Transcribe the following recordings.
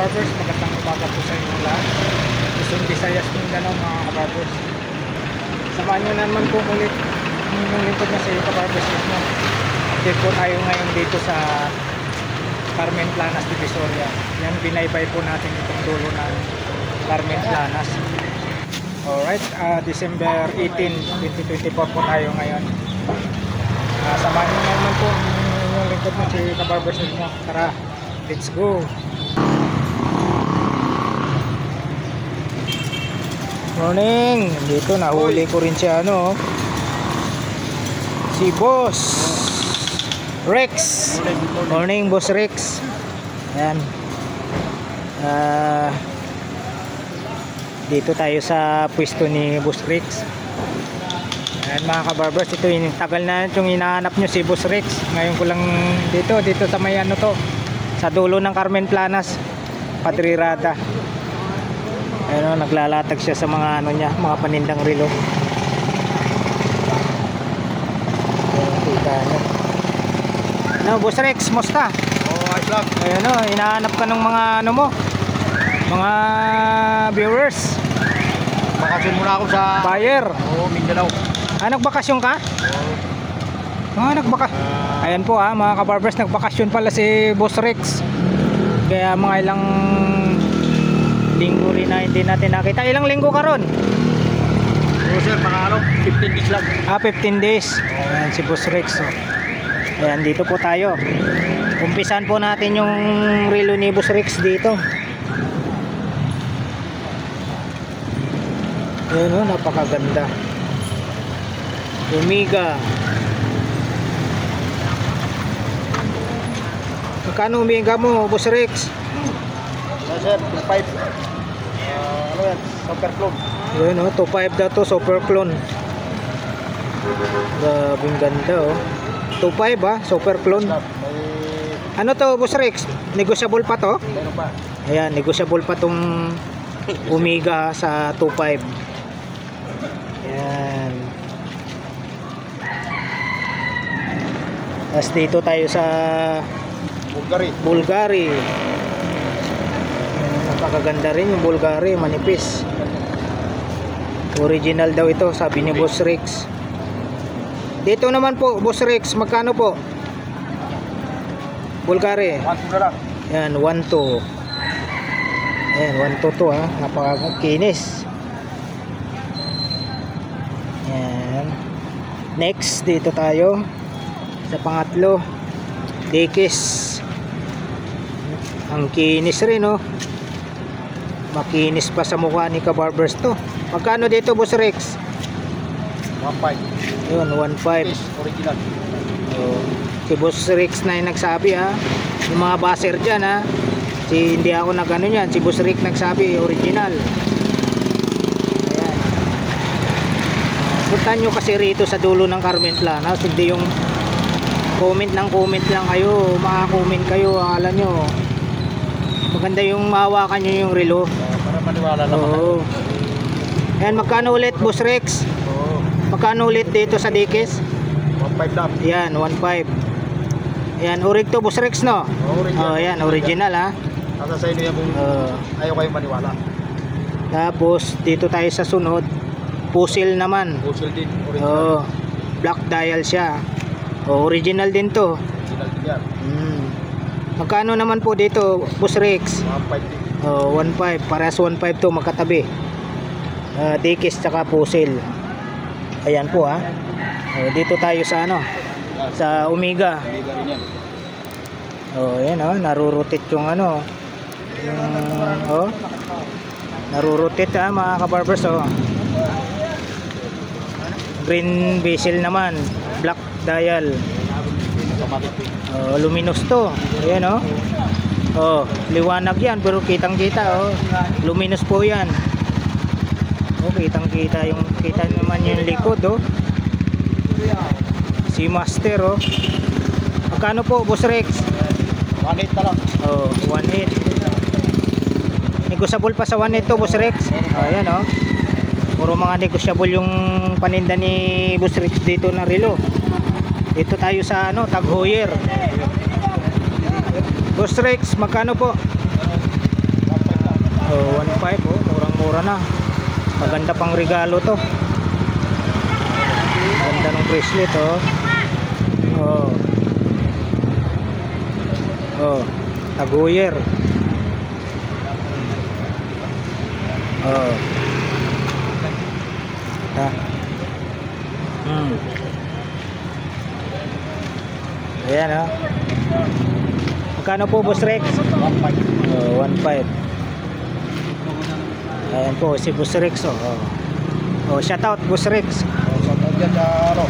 kabarbers, magandang umaga po sa inyo lahat. Luzon, Visayas, Mindanao mga kabarbers. Samahan nyo naman po ulit yung lingkod na sa iyo kabarbers. Update po tayo ngayon dito sa Carmen Planas, Divisoria. Yan, binaybay po natin itong dulo ng Carmen Planas. Alright, December 18, 2024 po tayo ngayon. Samahan nyo naman po yung lingkod na si kabarbers nyo. Tara, let's go! Morning! Dito nahuli ko rin si si Boss Rex. Morning Boss Rex. Ayan. Dito tayo sa pwesto ni Boss Rex. Ayan mga kabarbers, ito yung tagal na itong hinahanap nyo si Boss Rex. Ngayon ko lang dito sa may sa dulo ng Carmen Planas, Patrirada. Ayun, naglalatag siya sa mga niya, mga panindang relo. Boss Rex, musta? Ayos lang. Ayun, hinahanap ka ng mga mo, mga viewers. Bakasyon muna ako sa buyer. Mindanao. Nagbakasyon ka? Ayan po mga kabarbers, nagbakasyon pala si Boss Rex. Kaya mga ilang linggo rin na hindi natin nakita. Ilang linggo ka ron? Sir, mga 15 days lang. 15 days. Ayan si Boss Rex. Ayan, dito po tayo. Umpisan po natin yung relo ni Boss Rex dito. Ayan napakaganda. Omega. Magkano Omega mo, Boss Rex? Sir, 2.5. Ano yan? Super clone. Yun 2.5 daw to, super clone. Grabing ganda 2.5 super clone. Ano to Boss Rex? Negotiable pa to? Meron pa. Ayan, negotiable pa tong Omega sa 2.5. Ayan. Tapos dito tayo sa Bulgari. Napakaganda rin yung Bulgari, manipis. Original daw ito, sabi ni Boss Rex. Dito naman po, Boss Rex, magkano po? Bulgari. 1.2 na lang. Yan, 1.2. Ayan, 1.2 to napakakinis. Yan. Next, dito tayo sa pangatlo. Dikis. Ang kinis rin makinis pa sa mukha ni kabarbers to. Magkano dito Boss Rex? 1.5. Yun, 1.5. Original. Si Boss Rex na yung nagsabi yung mga baser dyan hindi ako nagano yan, si Boss Rex nagsabi original. Ayan. Punta nyo kasi rito sa dulo ng Carmen Planas, hindi yung comment lang kayo, maka-comment kayo, akala nyo maganda yung mahawakan nyo yung relo. Para maniwala naman. Ayan, magkano ulit Boss Rex? Magkano ulit dito sa Dikis? 1.5 lang. Ayan, 1.5. Ayan, urig to Boss Rex Original. Ayan, original Nasa sa inyo kung ayaw kayo maniwala. Tapos dito tayo sa sunod, puzzle naman. Puzzle din. Original. Black dial siya. Original din to. Original din yan. Magkano naman po dito Boss Rex? 1.5 din. 1.5. Parehas 1.5 to, magkatabi. Dikis tsaka puzzle. Ayan po dito tayo sa sa Omega. Omega rin yan. Ayan narurotate yung narurotate mga kabarbers. Green bezel naman, black dial. Luminous to. Ayan liwanag yan pero kitang kita luminous po yan. Kitang kita kita naman yung likod si Master Magkano po Boss Rex? 1.8 na lang. 1.8. Negosyable pa sa 1.8 to Boss Rex. Ayan puro mga negosyable yung paninda ni Boss Rex dito na relo. Dito tayo sa Tag Heuer. Boss Rex, magkano po? Oh, 1.5 oh, murang-mura na. Maganda pang regalo to. Ganda ng bracelet oh. Oh. Oh, taguyer. Oh. Ha. Ayan oh. Magkano po Boss Rex? 1.5. Oh, 1.5. Ayan po si Boss Rex oh. Oh, shout out Boss Rex. Sa dyan sa ano,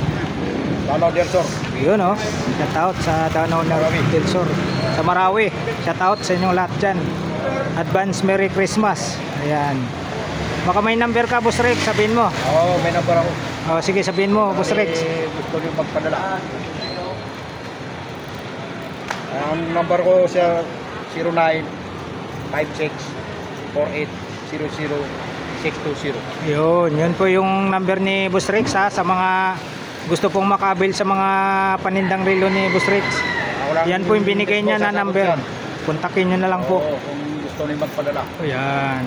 Danau del Sur. Yun oh. Shout out sa Danau del Sur. Sa Marawi. Shout out sa inyong lahat dyan. Advance Merry Christmas. Ayan. Baka may number ka Boss Rex, sabihin mo. Oo, may number ako. Oh, sige sabihin mo Boss Rex. Gusto nyo magpadala. Ang number ko siya 095648000620. Yun po yung number ni Boss Rex ha, sa mga gusto pong makabil sa mga panindang relo ni Boss Rex. Yan po yung binigay niya na number. Kontakin nyo na lang po. Oo, kung gusto nyo magpadala. Ayan.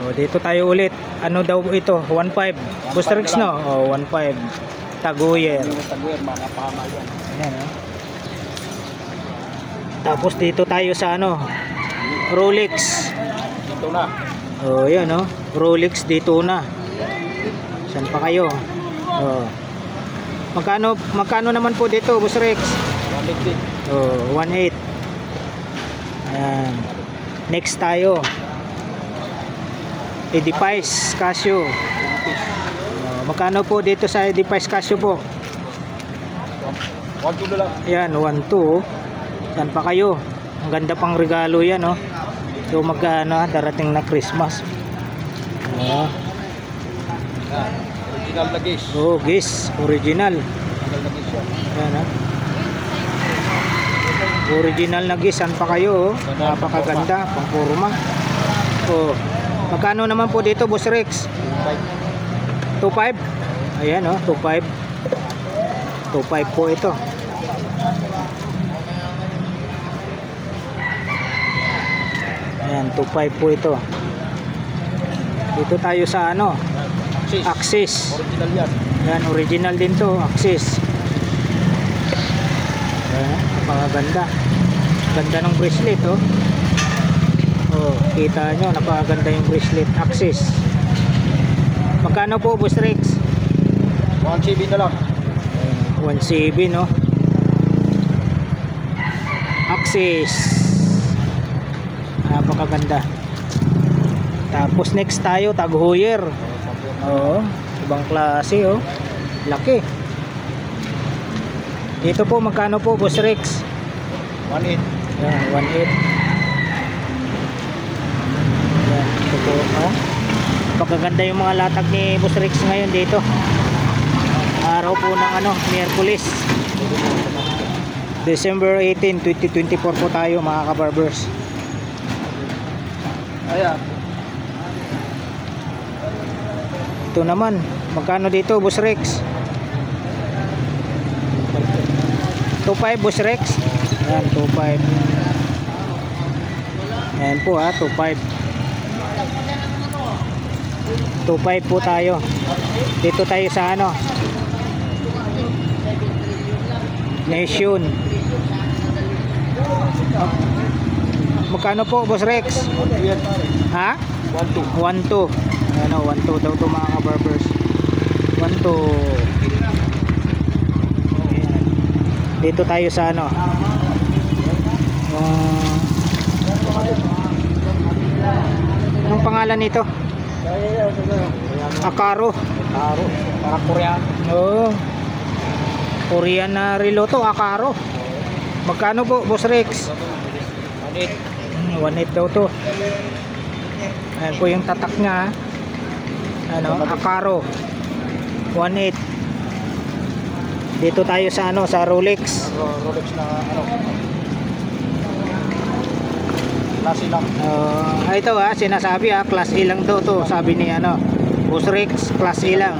O, dito tayo ulit. Ano daw ito? 1.5. Boss Rex no? O, 1.5. Taguyer. Yung taguyer, makapahama yan. Ayan o. Tapos dito tayo sa ano? Rolex. Ito na. O, yan o. Rolex dito na. Saan pa kayo? O. Magkano naman po dito, Boss Rex? 150. Oh, 1.8. Ayan. Next tayo. Edifice Casio. Magkano po dito sa Edifice Casio po? 1.2 lang. Ayan, 1.2. Saan pa kayo? Ang ganda pang regalo yan, oh. So magkano, darating na Christmas. Oh. Original na guys. Oh, guys, original. Original na guys yan. Ayan, ah. Original na guys, saan pa kayo, oh? Napakaganda, pang forma. Oh. Magkano naman po dito, Boss Rex? 2.5. Ayan oh, 2.5. 2.5 po ito. Ayan, 2.5 po ito. Dito tayo sa ano? Axis. Original yan. Ayan, original din to, Axis. Ayan, napakaganda. Ganda ng bracelet oh. Oh, kita nyo, napakaganda yung bracelet. Axis. Magkano po, Boss Rex? 1 na lang. 1.7 no. Axis. Napakaganda. Tapos next tayo, Taguyer. Oh, ibang klase oh. Laki. Dito po magkano po, Boss Rex? 1.8. Yan, 1.8. Yan, ito po oh. Pagkaganda yung mga latag ni Boss Rex ngayon dito. Araw po ng ano, Miyerkules. December 18, 2024 po tayo mga kabarbers. Ayan. Ito naman, magkano dito, Boss Rex? 2.5, Boss Rex. Ayan, 2.5. Ayan po ha, 2.5. 2.5 po tayo. Dito tayo sa ano, Nation. Oh. Magkano po, Boss Rex? Ha? 1.2. 1.2. Ano, 1.2 daw to mga kabarbers. 1.2. Ayan. Dito tayo sa ano, anong pangalan nito? Akaro. Parang Korean. Oo. Korean na relo to, Akaro. Magkano po, Boss Rex? 1.8. 1.8 daw to. Ayan po yung tatak niya. Ano, Akaro. 1.8. Dito tayo sa ano, sa Rolex. Rolex na ano. Klase lang. Ito sinasabi class A lang daw to, sabi ni ano, Boss Rex, class A lang.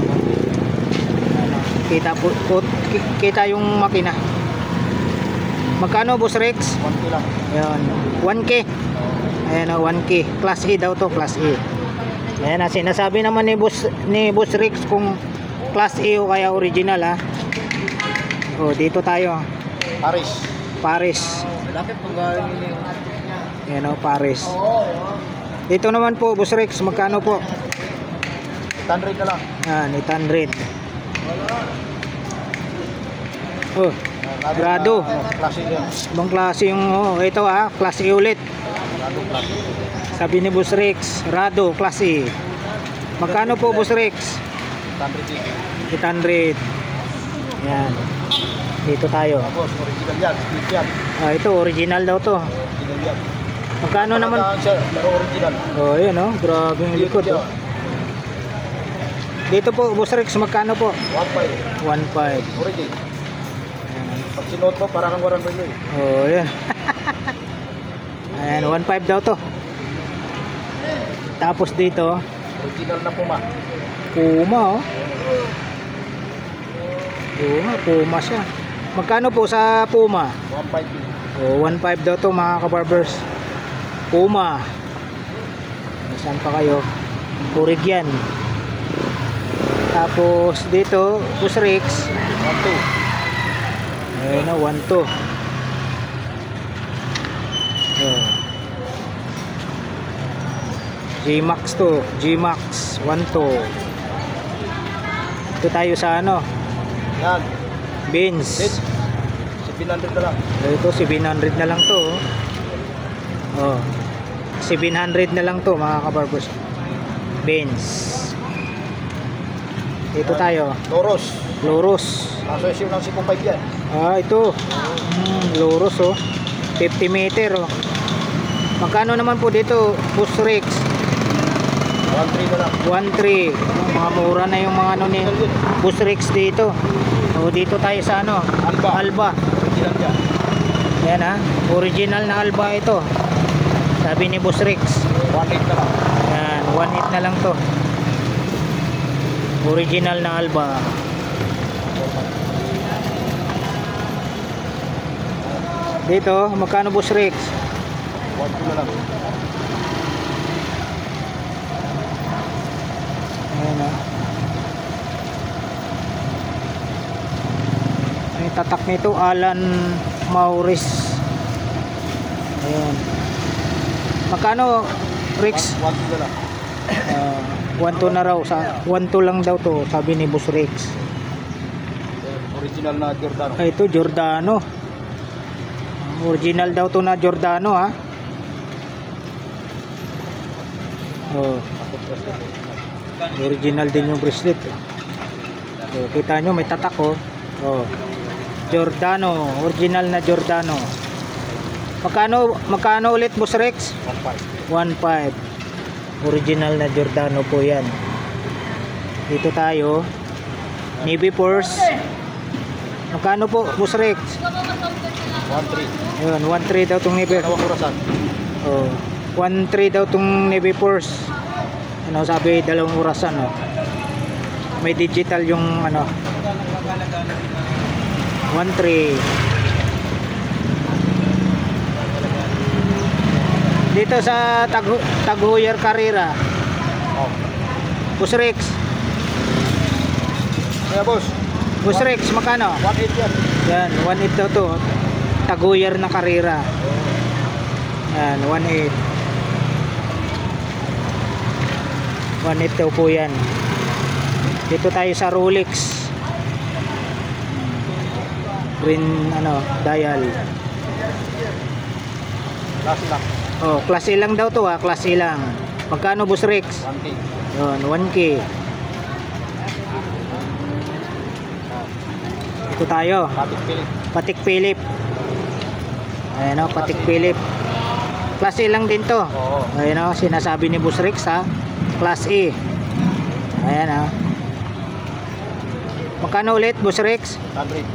Kita po, kita yung makina. Magkano, Boss Rex? 1K lang. Ayan, 1K. Ayan o, 1K. Class A daw to, Class A. Ayan na, sinasabi naman ni Boss Rex kung Class A o kaya original ha. O, dito tayo. Paris. Malapit kung galing nila. Ayan o, Paris. Dito naman po, Boss Rex, magkano po? 800 na lang. Yan, 800. Oh, grado. Klase yan. Ibang klase yung, oh, ito ah, Class A ulit. Grado klase. Sabi ni Boss Rex, Rado, Class A. Magkano po, Boss Rex? 800. 800. Yan. Dito tayo. Tapos, original yan. Split yan. Ah, ito, original daw to. Original yan. Magkano naman? Pagkakaan siya, pero original. Oh, yun oh, grabe yung likod oh. Dito po, Boss Rex, magkano po? 1.5. 1.5. Origin. Pag sinuot mo, parang ang warang relo eh. Oh, yan. Ayan, 1.5 daw to. Tapos dito, Original na Puma. Puma oh. Puma siya. Magkano po sa Puma? 1.5. Oh, 1.5 daw to mga kabarbers. Puma. Saan pa kayo? Purig yan. Tapos dito, Boss Rex. 1.2. Ayun na, 1.2. Oh. G-Max to. G-Max 1.2. Ito tayo sa ano? Yan. Benz. 700 na lang. Ito 700 na lang to. Oh. 700 na lang to mga kabarbers. Benz. Ito tayo. Loros. Nasa issue ng 5 yan. Ah, ito. Loros oh. 50 meter oh. Magkano naman po dito, Boss Rex? 1.3 na lang. 1.3. Mga mura na yung mga ano ni Boss Rex dito. O dito tayo sa ano? Alba. Original yan. Yan ha. Original na Alba ito. Sabi ni Boss Rex. 1.8 na lang. Yan. 1.8 na lang to. Original na Alba. Dito, magkano Boss Rex? 1.2 na lang. Ayan ha. May tatak nito, Alan Maurice. Ayan. Magkano Rex? 1.2 na lang. 1.2 na raw. 1.2 lang daw to, sabi ni Boss Rex. Original na Giordano. Ay, ito Giordano. Original daw to na Giordano ha. Oh. Original din yung bracelet. Oh, kita nyo may tatak oh. Oh. Giordano, original na Giordano. Magkano ulit Boss Rex? 1.5. 1.5. Original na Giordano po 'yan. Dito tayo. Navy Force. Magkano po Boss Rex? 1.3. Ayun, 1.3 daw tong Navy. Dalawang orasan. Oh. 1.3 daw tong Navy Force. Ano sabi, dalawang orasan oh. May digital yung ano. 1.3. Dito sa Taghuyer Carrera. Oh. Boss Rex. Kaya boss. Boss Rex, magkano? 1.8 yan. Yan, 1.8 daw to. Taghuyer na Carrera. Yan, 1.8. 1.8 daw po yan. Dito tayo sa Rolex. Green ano, dial. Klase lang. Oh, klase lang daw to ha, klase lang. Magkano Boss Rex? 1K. Yun, 1K. Ito tayo. Patek Philip. Ayan o, Patek Philip. Klase lang din to. Oo. Ayan o, sinasabi ni Boss Rex ha. Class A. Ayan o. Magkano ulit Boss Rex?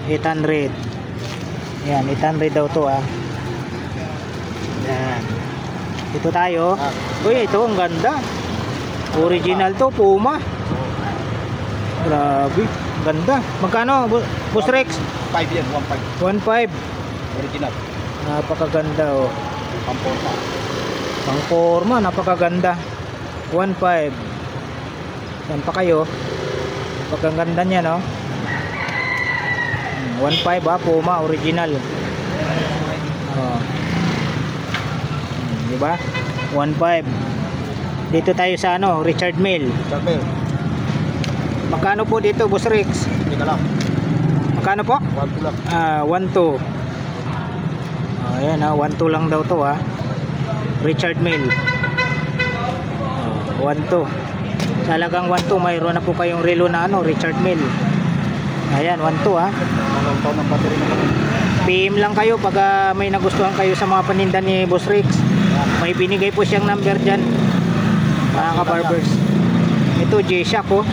800. Yan, 800 daw to ah. Yan. Ito tayo. Uy, ito ang ganda. Original to, Puma. Grabe, ganda. Magkano Boss Rex? 5 yan, 1.5. 1.5. Original. Napakaganda oh. Pamporta. Pang forma, napakaganda. 1.5. Yan pa kayo. Napakaganda niya, no? 1.5 ha, Puma original. Oh. Di ba? 1.5. Dito tayo sa ano, Richard Mille. Sabi, Magkano po dito, Boss Rex? hindi ka lang. Magkano po? 1 lang. 1.2. Ayan ha, 1.2 lang daw to ha. Richard Mille. 1.2. Talagang 1.2, mayroon na po kayong relo na ano, Richard Mille. Ayan, 1.2 ha. Anong taon ng battery na kami? PM lang kayo pag may nagustuhan kayo sa mga paninda ni Boss Rex. May binigay po siyang number dyan, mga kabarbers. Ito G-Shock oh.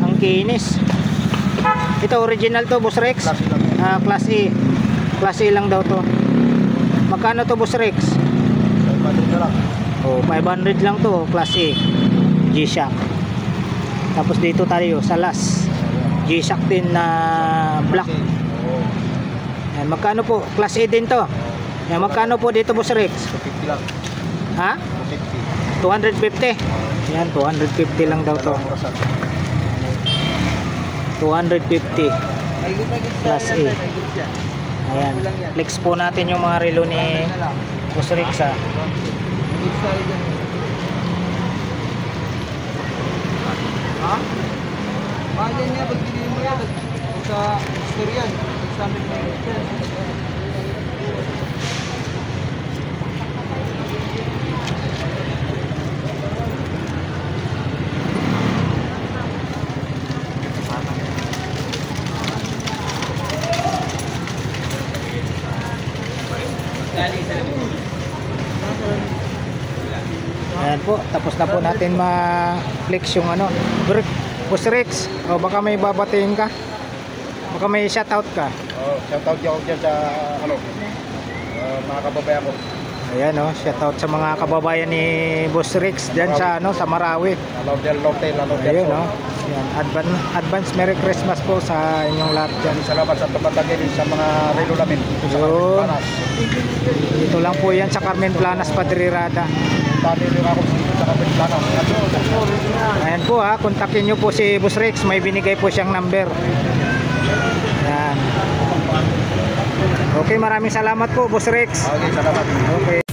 Ang kinis. Ito original to, Boss Rex. Klase lang. Class A. Class A lang daw to. Magkano to, Boss Rex? Battery ka lang. Oh, 500 lang to, Class A. G-Shock. Tapos dito tayo sa last. G-Shock din na black. Oo. Yan, magkano po? Class A din to. Yan, magkano po dito, Boss Rex? 250 lang. Ha? 250. 250. Yan, 250 lang daw to. 250. Class A. Ayan. Flex po natin yung mga relo ni Boss Rex ha. Ha? Bayan niya, pagbili mo yan. Sa store yan. Sa amin na yan. Ayan po, tapos na po natin ma-flex yung ano. Boss Rex, o baka may babatiin ka? Baka may shoutout ka? Oh, shoutout niyo ako dyan sa ano, mga kababayan ko. Ayan o, shoutout sa mga kababayan ni Boss Rex dyan sa ano, sa Marawi. Lalo del Norte, lalo del Ayun Sur. o. Yan, advance Merry Christmas po sa inyong lahat dyan. Salamat sa tumatagin sa mga relo namin dito sa Yun. Panas. Dito lang po yan sa Carmen Planas, Padrirada. Tani rin ako dito sa Kapit Panas. Ayan po ha, kontakin nyo po si Boss Rex, may binigay po siyang number. Yan. Okay, maraming salamat po Boss Rex. Okay, salamat. Okay.